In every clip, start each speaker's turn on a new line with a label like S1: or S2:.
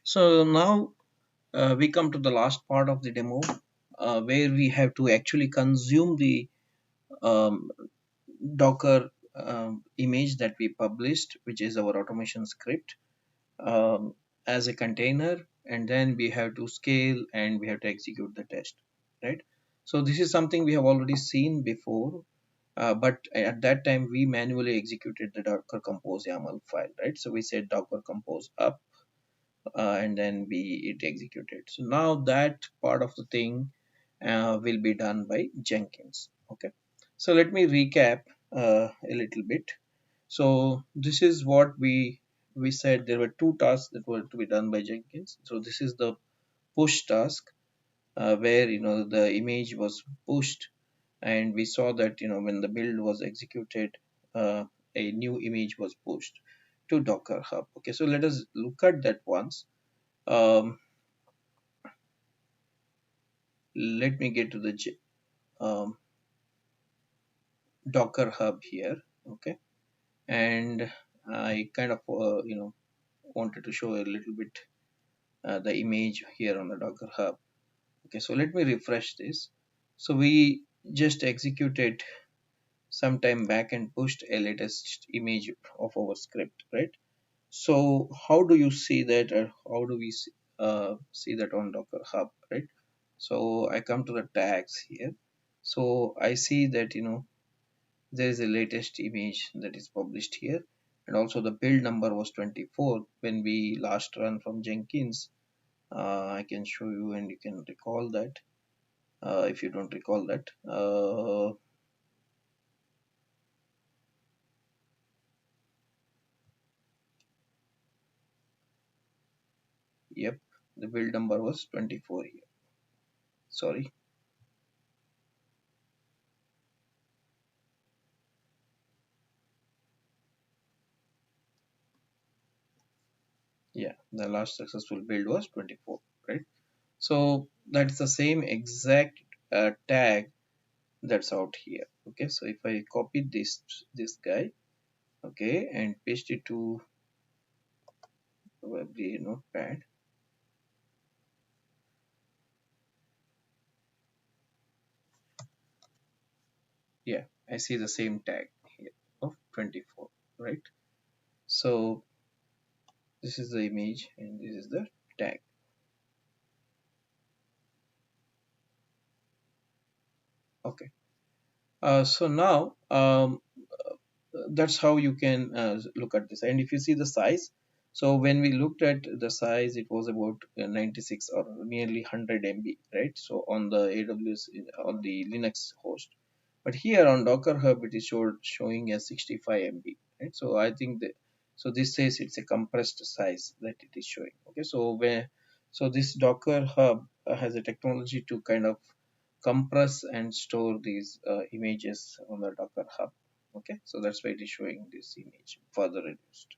S1: So now we come to the last part of the demo where we have to actually consume the um, Docker image that we published, which is our automation script, as a container, and then we have to scale and we have to execute the test, right? So this is something we have already seen before, but at that time we manually executed the Docker compose YAML file, right? So we said Docker compose up, and then we it executed. So now that part of the thing will be done by Jenkins. Okay, so let me recap a little bit. So this is what we said. There were two tasks that were to be done by Jenkins. So this is the push task, where the image was pushed, and we saw that when the build was executed, a new image was pushed to Docker Hub. Okay, so let us look at that once. um, Let me get to the um, Docker Hub here. Okay, and I kind of wanted to show a little bit the image here on the Docker Hub. Okay, so let me refresh this. So we just executed some time back and pushed a latest image of our script, right? So how do you see that, or how do we see that on Docker Hub, right? So I come to the tags here. So I see that there is a latest image that is published here, and also the build number was 24 when we last run from Jenkins. I can show you and you can recall that, if you don't recall that. Yep, the build number was 24 here. Sorry. Yeah, the last successful build was 24, right? So that's the same exact tag that's out here. Okay, so if I copy this guy, okay, and paste it to probably notepad. Yeah, I see the same tag here of 24, right? So this is the image and this is the tag. Okay, so now that's how you can look at this. And if you see the size, so when we looked at the size, it was about 96 or nearly 100 MB, right? So on the AWS, on the Linux host, but here on Docker Hub it is showing as 65 MB, right? So I think that, so this says it's a compressed size that it is showing. Okay, so this Docker Hub has a technology to kind of compress and store these images on the Docker Hub. Okay, so that's why it is showing this image further reduced.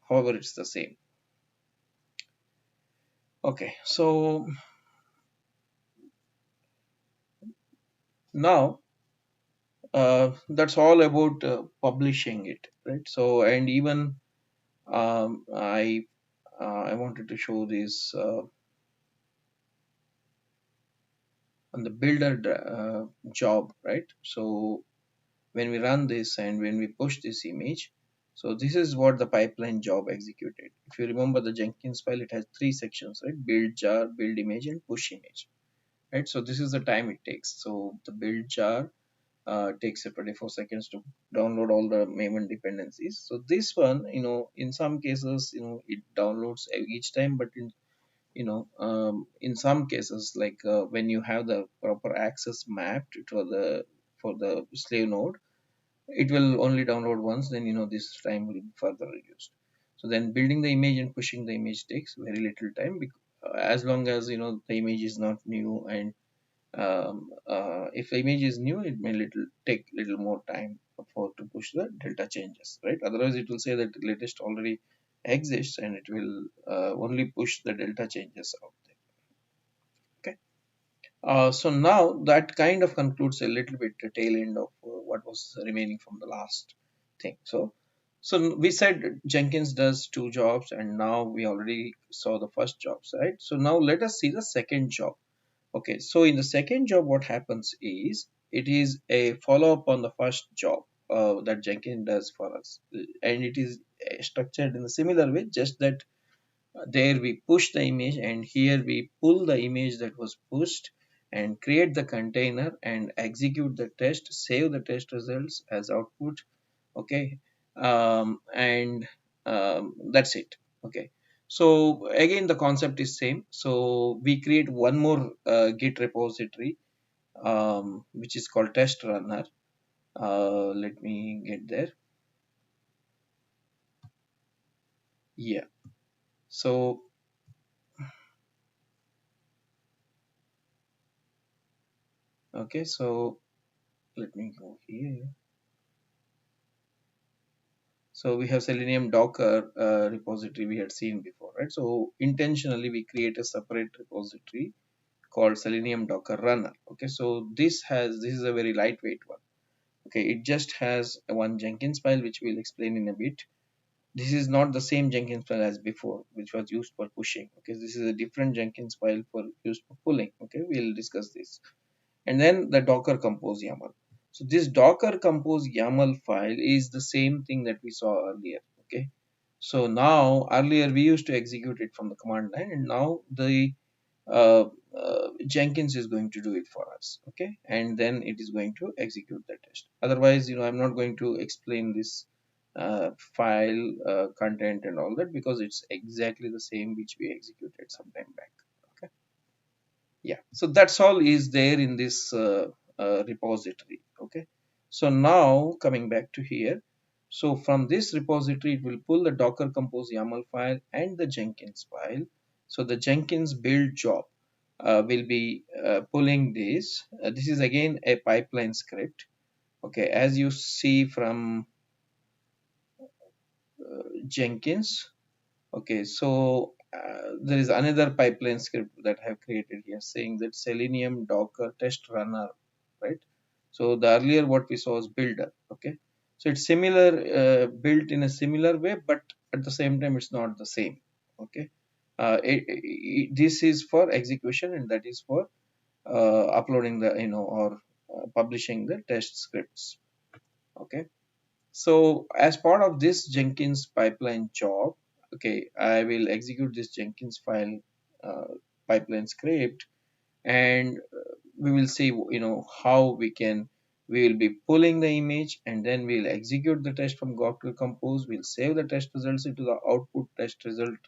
S1: However, it's the same. Okay, so now that's all about publishing it, right? So, and even I wanted to show this on the builder job, right? So when we run this and when we push this image, so this is what the pipeline job executed. If you remember the Jenkins file, it has three sections, right? Build jar, build image, and push image, right? So this is the time it takes. So the build jar takes 24 seconds to download all the Maven dependencies. So this one, in some cases, it downloads each time, but in some cases, like when you have the proper access mapped to the for the slave node, it will only download once. Then this time will be further reduced. So then building the image and pushing the image takes very little time, as long as the image is not new, and if the image is new, it may take little more time for to push the delta changes, right? Otherwise it will say that the latest already exists and it will only push the delta changes out there. Okay, so now that kind of concludes a little bit the tail end of what was remaining from the last thing. So we said Jenkins does two jobs, and now we already saw the first jobs, right? So now let us see the second job. Okay, so in the second job, what happens is it is a follow up on the first job that Jenkins does for us, and it is structured in a similar way, just that there we push the image, and here we pull the image that was pushed and create the container and execute the test, save the test results as output. Okay, and that's it. Okay, so again the concept is same. So we create one more git repository, which is called test runner. Let me get there. Yeah, so okay, so let me go here. So we have Selenium Docker repository we had seen before, right? So intentionally we create a separate repository called Selenium Docker Runner. Okay, so this is a very lightweight one. Okay, it just has one Jenkins file, which we'll explain in a bit. This is not the same Jenkins file as before, which was used for pushing. Okay, this is a different Jenkins file for used for pulling. Okay, we'll discuss this. And then the Docker Compose YAML. So this Docker Compose YAML file is the same thing that we saw earlier. Okay, so now earlier we used to execute it from the command line, and now the Jenkins is going to do it for us. Okay, and then it is going to execute the test. Otherwise, I'm not going to explain this file content and all that, because it's exactly the same which we executed some time back. Okay, yeah, so that's all is there in this repository. Okay, so now coming back to here, so from this repository it will pull the Docker Compose YAML file and the Jenkins file. So the Jenkins build job will be pulling this. This is again a pipeline script. Okay, as you see from Jenkins. Okay, so there is another pipeline script that I have created here saying that Selenium Docker test runner, right? So the earlier what we saw was builder. Okay, so it's similar, built in a similar way, but at the same time it's not the same. Okay, this is for execution, and that is for uploading the or publishing the test scripts. Okay, so as part of this Jenkins pipeline job, okay, I will execute this Jenkins file uh, pipeline script, and we will see how we will be pulling the image, and then we'll execute the test from Docker Compose. We'll save the test results into the output test result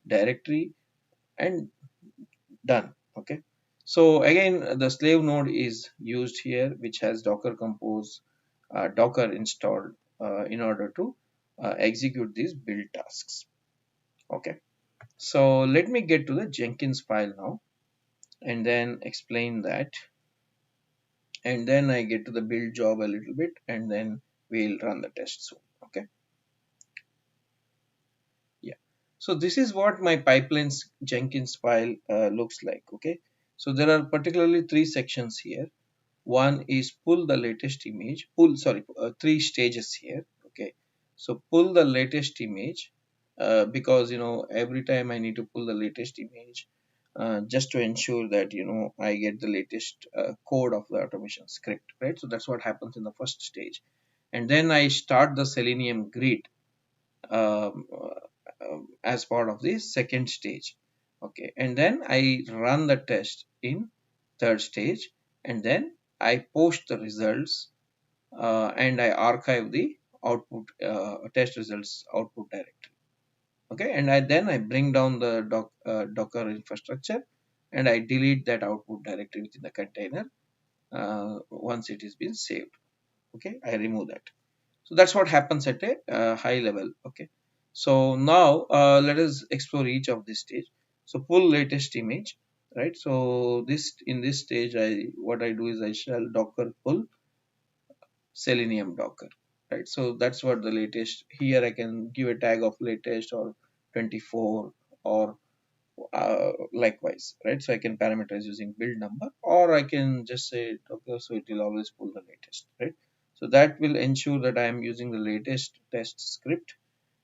S1: directory, and done. Okay, so again the slave node is used here, which has Docker Compose, Docker installed in order to execute these build tasks. Okay, so let me get to the Jenkins file now, and then explain that, and then I get to the build job a little bit, and then we'll run the test soon. Okay, yeah, so this is what my pipelines Jenkins file looks like. Okay, so there are particularly three sections here. One is pull the latest image, three stages here. Okay, so pull the latest image, because every time I need to pull the latest image, just to ensure that I get the latest code of the automation script, right? So that's what happens in the first stage, and then I start the Selenium grid um, as part of the second stage. Okay, and then I run the test in third stage, and then I post the results, and I archive the output test results output directory. Okay, and then I bring down the Docker infrastructure, and I delete that output directory within the container once it is been saved. Okay, I remove that. So that's what happens at a high level. Okay, so now let us explore each of this stage. So pull latest image, right? So this in this stage, what I do is I shall Docker pull Selenium Docker, right? So that's what the latest here. I can give a tag of latest or 24, or likewise, right? So I can parameterize using build number, or I can just say Docker, so it will always pull the latest, right? So that will ensure that I am using the latest test script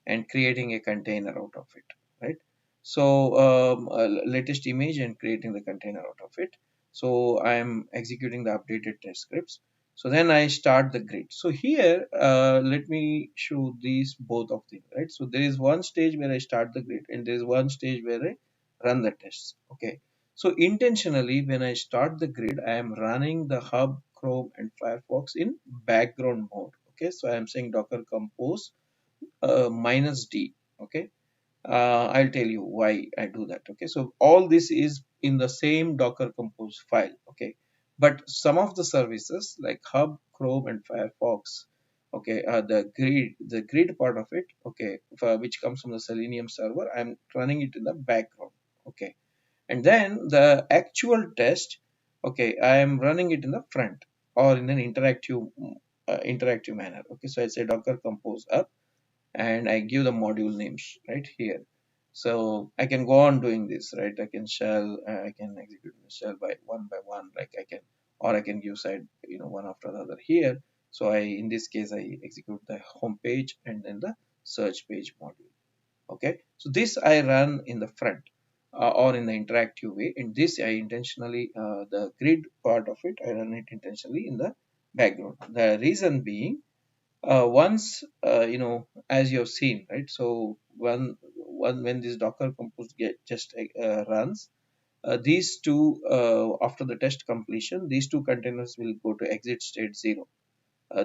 S1: and creating a container out of it, right? So latest image and creating the container out of it. So I am executing the updated test scripts. So then I start the grid. So here, let me show these both of them, right? So there is one stage where I start the grid and there is one stage where I run the tests. Okay. So intentionally, when I start the grid, I am running the hub, Chrome, and Firefox in background mode. Okay. So I am saying Docker compose minus D. Okay. I'll tell you why I do that. Okay, so all this is in the same Docker Compose file. Okay, but some of the services like Hub, Chrome, and Firefox, okay, the grid part of it, okay, which comes from the Selenium server, I'm running it in the background. Okay, and then the actual test, okay, I am running it in the front or in an interactive manner. Okay, so I say Docker Compose up and I give the module names right here. So I can go on doing this, right? I can I can execute the shell by one, like I can, or I can give side, one after the other here. So in this case, I execute the home page and then the search page module. Okay. So this I run in the front or in the interactive way. And this I intentionally, the grid part of it, I run it intentionally in the background. The reason being, once as you have seen, right? So when this Docker Compose get just runs, these two after the test completion, these two containers will go to exit state 0,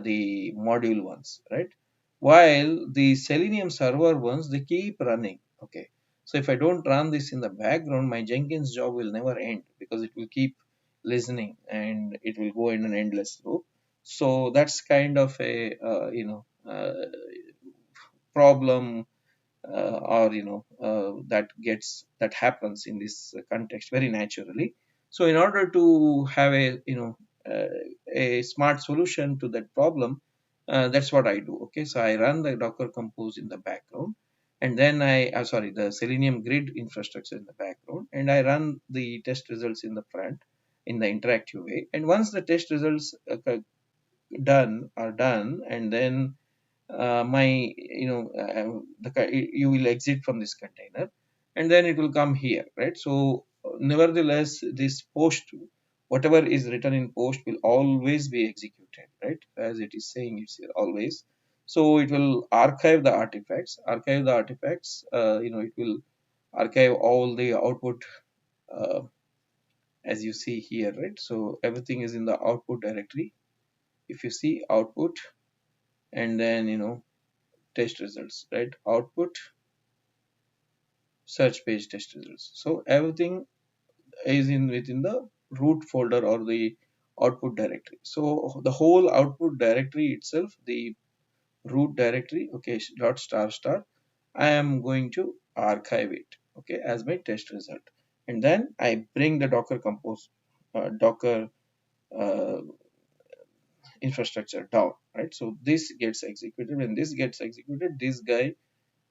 S1: the module ones, right? While the Selenium server ones, they keep running. Okay, so if I don't run this in the background, my Jenkins job will never end because it will keep listening and it will go in an endless loop. So that's kind of a problem, or that happens in this context very naturally. So in order to have uh, a smart solution to that problem, that's what I do. Okay, so I run the Docker Compose in the background, and then sorry, the Selenium grid infrastructure in the background, and I run the test results in the front in the interactive way. And once the test results are done, and then my you will exit from this container, and then it will come here, right? So nevertheless, this post, whatever is written in post, will always be executed, right? As it is saying, it's here always. So it will archive the artifacts, it will archive all the output, uh, as you see here, right? So everything is in the output directory. If you see output, and then test results, right? Output, search page, test results. So everything is in within the root folder or the output directory. So the whole output directory itself, the root directory, okay, dot star star, I am going to archive it, okay, as my test result. And then I bring the Docker Compose, Docker uh, infrastructure down, right? So this gets executed. When this gets executed, this guy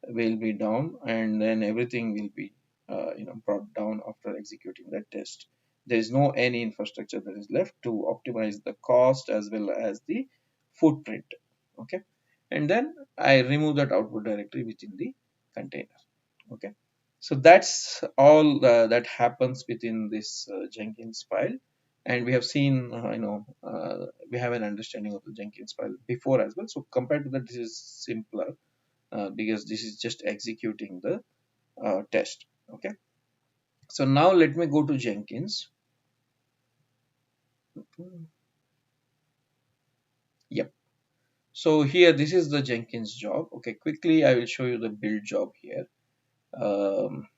S1: will be down, and then everything will be brought down after executing that test. There is no any infrastructure that is left to optimize the cost as well as the footprint. Okay, and then I remove that output directory within the container. Okay, so that's all that happens within this Jenkins file. And we have seen, we have an understanding of the Jenkins file before as well. So compared to that, this is simpler because this is just executing the test. Okay, so now let me go to Jenkins. Yep. So here, this is the Jenkins job. Okay, quickly I will show you the build job here. um,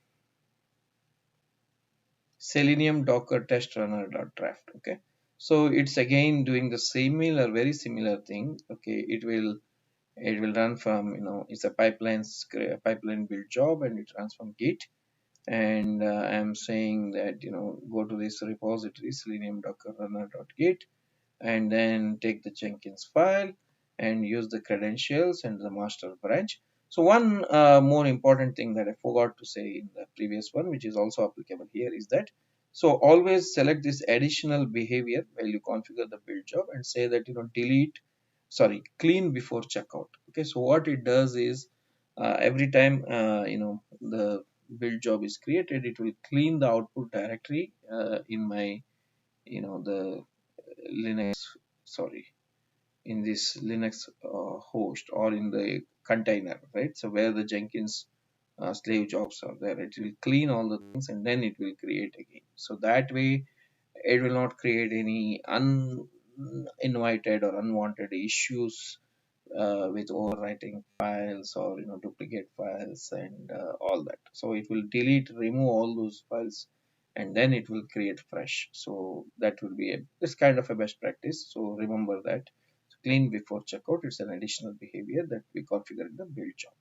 S1: Selenium Docker test runner dot draft. Okay, so it's again doing the similar, very similar thing. Okay, it will run from, it's a pipeline build job, and it runs from Git. And I'm saying that, go to this repository Selenium Docker runner.git, and then take the Jenkins file and use the credentials and the master branch. So one more important thing that I forgot to say in the previous one, which is also applicable here, is that, so always select this additional behavior while you configure the build job and say that, delete sorry, clean before checkout. Okay, so what it does is every time the build job is created, it will clean the output directory in my the Linux, sorry, in this Linux host or in the container, right? So where the Jenkins slave jobs are there, it will clean all the things and then it will create again. So that way, it will not create any uninvited or unwanted issues with overwriting files or duplicate files and all that. So it will delete, remove all those files, and then it will create fresh. So that will be this kind of a best practice. So remember that. So clean before checkout. It's an additional behavior that we configure in the build job.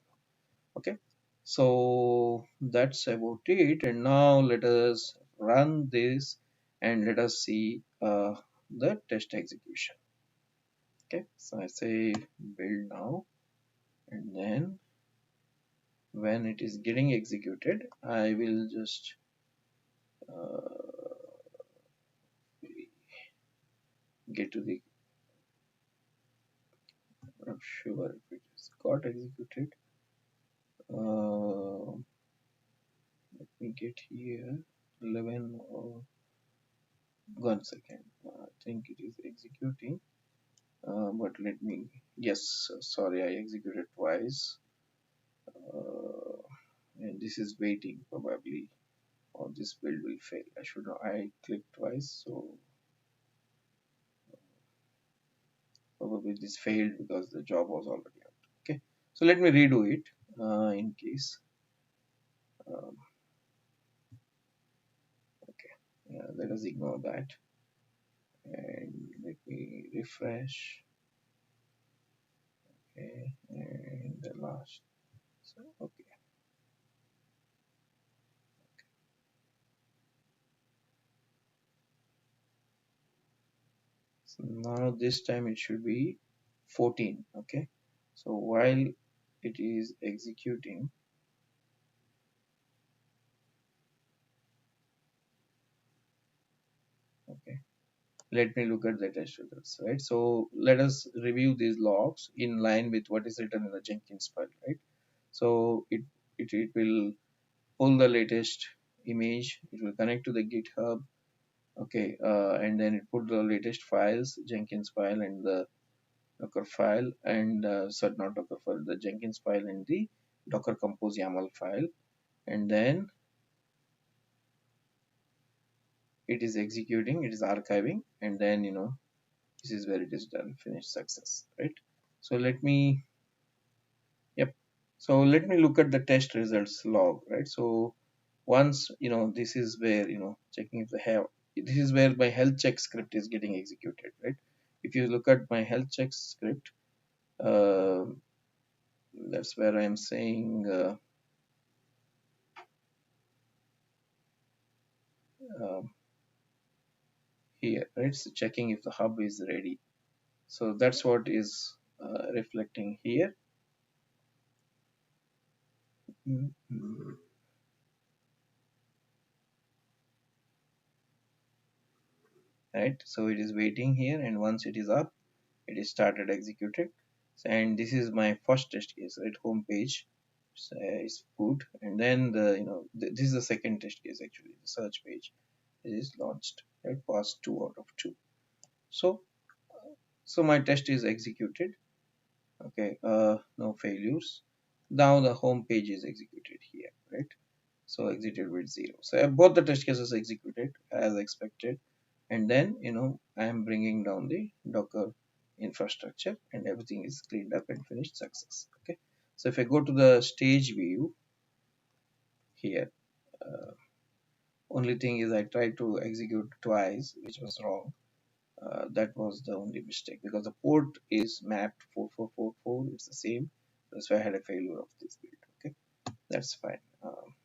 S1: Okay. So that's about it. And now let us run this and let us see the test execution. Okay. So I say build now, and then when it is getting executed, I will just uh, get to the, not sure if it is got executed. Let me get here 11 or 1 second. I think it is executing. But let me, yes, sorry, I executed twice. Uh, and this is waiting probably, or this build will fail. I should know, I clicked twice, so probably this failed because the job was already out. Okay, so let me redo it in case. Um, okay, let us ignore that and let me refresh. Okay, and the last. So, okay, so now this time it should be 14. Okay, so while it is executing, okay, let me look at the test results, right? So let us review these logs in line with what is written in the Jenkins file, right? So it will pull the latest image, it will connect to the GitHub, okay, and then it put the latest files, Jenkins file and the Docker file, and sorry, not Docker file, the Jenkins file and the Docker Compose YAML file, and then it is executing, it is archiving, and then this is where it is done, finished, success, right? So let me, yep. So let me look at the test results log, right? So once this is where checking if the have, this is where my health check script is getting executed, right? If you look at my health check script, uh, that's where I'm saying um, here, right? So checking if the hub is ready. So that's what is reflecting here. Mhm. Right, so it is waiting here, and once it is up, it is started executed. And this is my first test case, right? Home page is good, and then the this is the second test case actually. The search page is launched, right? Passed 2 out of 2. So my test is executed. Okay, no failures. Now the home page is executed here, right? So exited with 0. So both the test cases executed as expected, and then I am bringing down the Docker infrastructure and everything is cleaned up and finished, success. Okay, so if I go to the stage view here, uh, only thing is I tried to execute twice, which was wrong. That was the only mistake because the port is mapped 4444, it's the same. That's why I had a failure of this build. Okay, that's fine.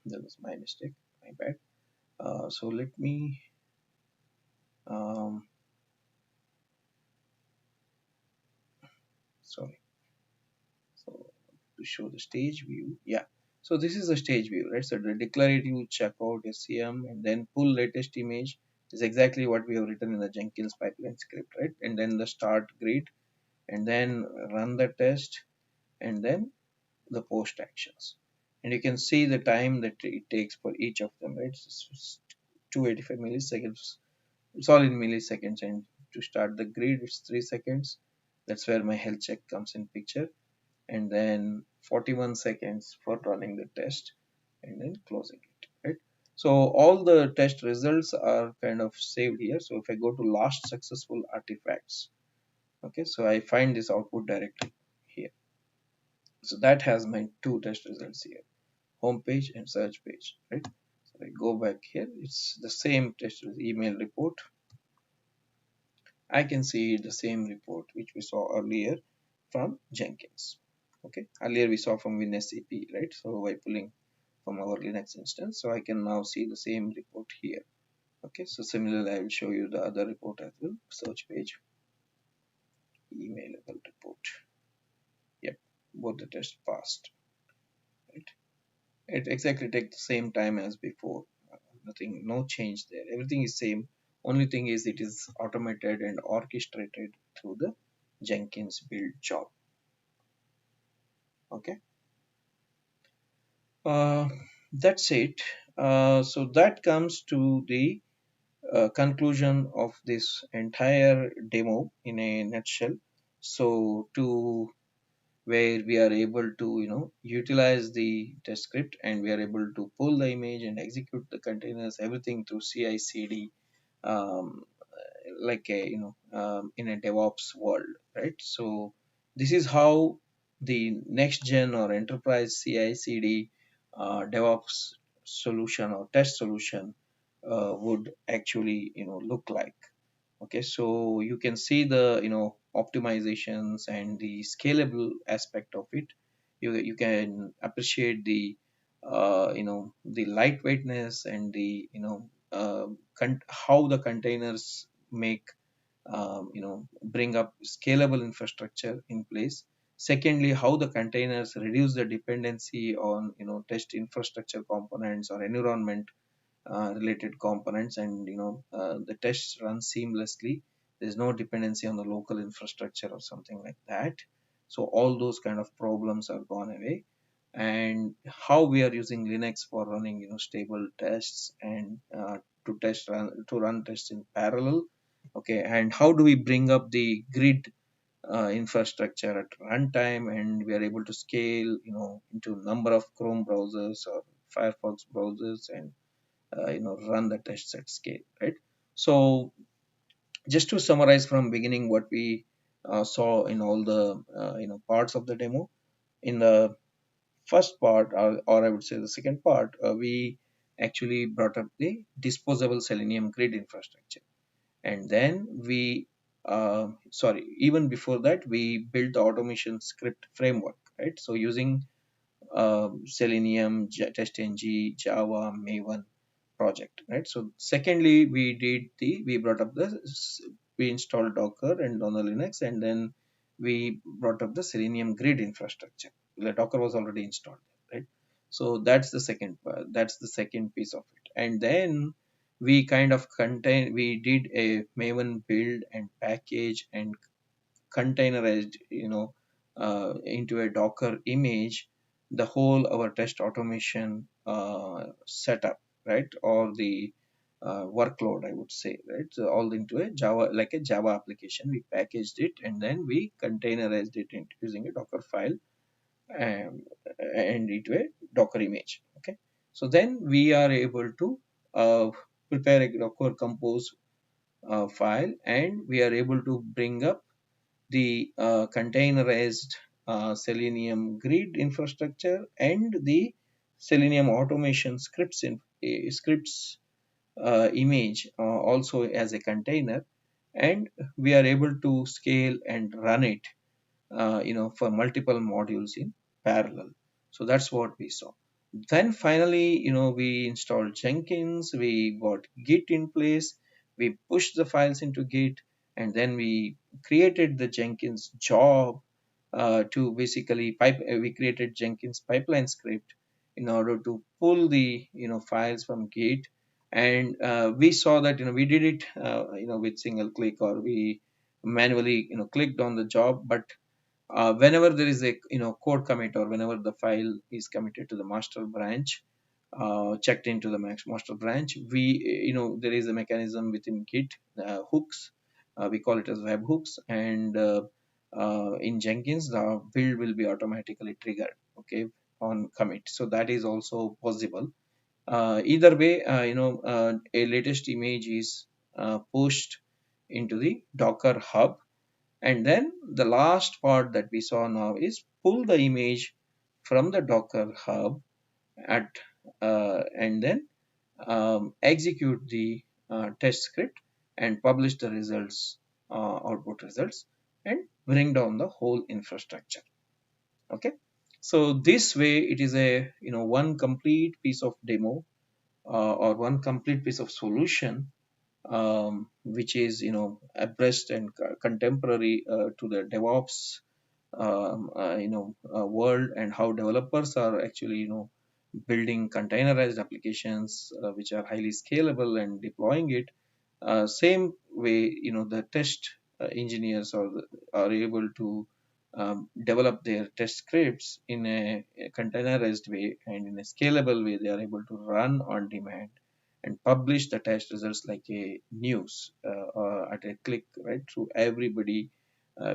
S1: That was my mistake, my bad. So let me um, sorry, so to show the stage view, yeah, so this is the stage view, right? So the declarative checkout SCM and then pull latest image is exactly what we have written in the Jenkins pipeline script, right? And then the start grid, and then run the test, and then the post actions. And you can see the time that it takes for each of them, right? It's 285 milliseconds. It's all in milliseconds. And to start the grid, it's 3 seconds. That's where my health check comes in picture. And then 41 seconds for running the test and then closing it, right? So all the test results are kind of saved here. So if I go to last successful artifacts, okay, so I find this output directly here. So that has my two test results here, home page and search page, right? So I go back here, it's the same test email report. I can see the same report which we saw earlier from Jenkins. Okay, earlier we saw from WinSCP, right? So by pulling from our Linux instance, so I can now see the same report here. Okay, so similarly, I will show you the other report as well. Search page, emailable report. Yep, both the tests passed. Right, it exactly takes the same time as before. Nothing, no change there. Everything is same. Only thing is it is automated and orchestrated through the Jenkins build job. Okay, uh, that's it. So that comes to the conclusion of this entire demo in a nutshell. So to where we are able to utilize the test script, and we are able to pull the image and execute the containers, everything through CI/CD, um, like a in a DevOps world, right? So this is how the next gen or enterprise CI/CD DevOps solution or test solution would actually look like. Okay, so you can see the optimizations and the scalable aspect of it. You can appreciate the the lightweightness and the how the containers make bring up scalable infrastructure in place. Secondly, how the containers reduce the dependency on test infrastructure components or environment related components, and the tests run seamlessly. There's no dependency on the local infrastructure or something like that. So all those kind of problems are gone away. And how we are using Linux for running stable tests, and to run tests in parallel. Okay, and how do we bring up the grid infrastructure at runtime, and we are able to scale into number of Chrome browsers or Firefox browsers, and run the tests at scale, right? So just to summarize from beginning what we saw in all the parts of the demo. In the first part, or I would say the second part, we actually brought up the disposable Selenium grid infrastructure, and then we sorry, even before that we built the automation script framework, right? So using Selenium, TestNG, Java, Maven project, right? So secondly, we brought up we installed Docker and on the Linux, and then we brought up the Selenium grid infrastructure. The Docker was already installed, right? So that's the second part. That's the second piece of it. And then we did a Maven build and package and containerized into a Docker image the whole our test automation setup, right? Or the workload, I would say, right? So all into a Java, like a Java application. We packaged it and then we containerized it using a Docker file, um, and into a Docker image. Okay, so then we are able to prepare a Docker compose file, and we are able to bring up the containerized Selenium grid infrastructure and the Selenium automation scripts image also as a container, and we are able to scale and run it for multiple modules in parallel. So that's what we saw. Then finally, we installed Jenkins, we got Git in place, we pushed the files into Git, and then we created the Jenkins job to basically we created Jenkins pipeline script in order to pull the files from Git. And we saw that we did it with single click, or we manually clicked on the job, but whenever there is a code commit, or whenever the file is committed to the master branch, checked into the master branch, we there is a mechanism within Git, hooks, we call it as web hooks, and in Jenkins the build will be automatically triggered, okay, on commit. So that is also possible. Either way, a latest image is pushed into the Docker hub, and then the last part that we saw now is pull the image from the Docker hub at and then execute the test script and publish the results, output results, and bring down the whole infrastructure. Okay, so this way it is a one complete piece of demo, or one complete piece of solution, which is abreast and contemporary to the DevOps world, and how developers are actually building containerized applications which are highly scalable and deploying it. Same way, the test engineers are able to develop their test scripts in a containerized way, and in a scalable way they are able to run on demand and publish the test results like a news, at a click, right, through everybody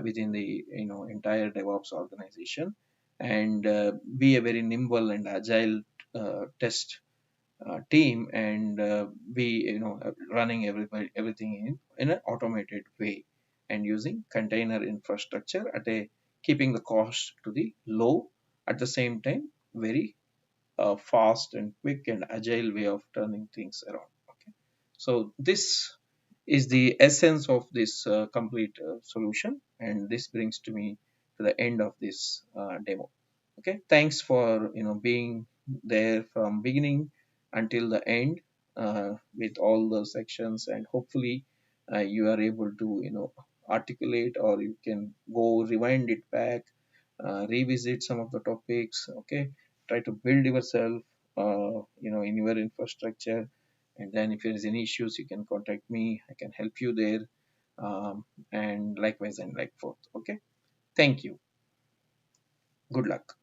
S1: within the entire DevOps organization, and be a very nimble and agile test team, and be running everything in an automated way, and using container infrastructure at a keeping the cost to the low, at the same time very fast and quick and agile way of turning things around. Okay, so this is the essence of this complete solution, and this brings to me to the end of this demo. Okay, thanks for being there from beginning until the end, with all the sections, and hopefully you are able to articulate, or you can go rewind it back, revisit some of the topics. Okay, try to build yourself in your infrastructure, and then if there is any issues you can contact me, I can help you there, and likewise and like forth. Okay, thank you, good luck.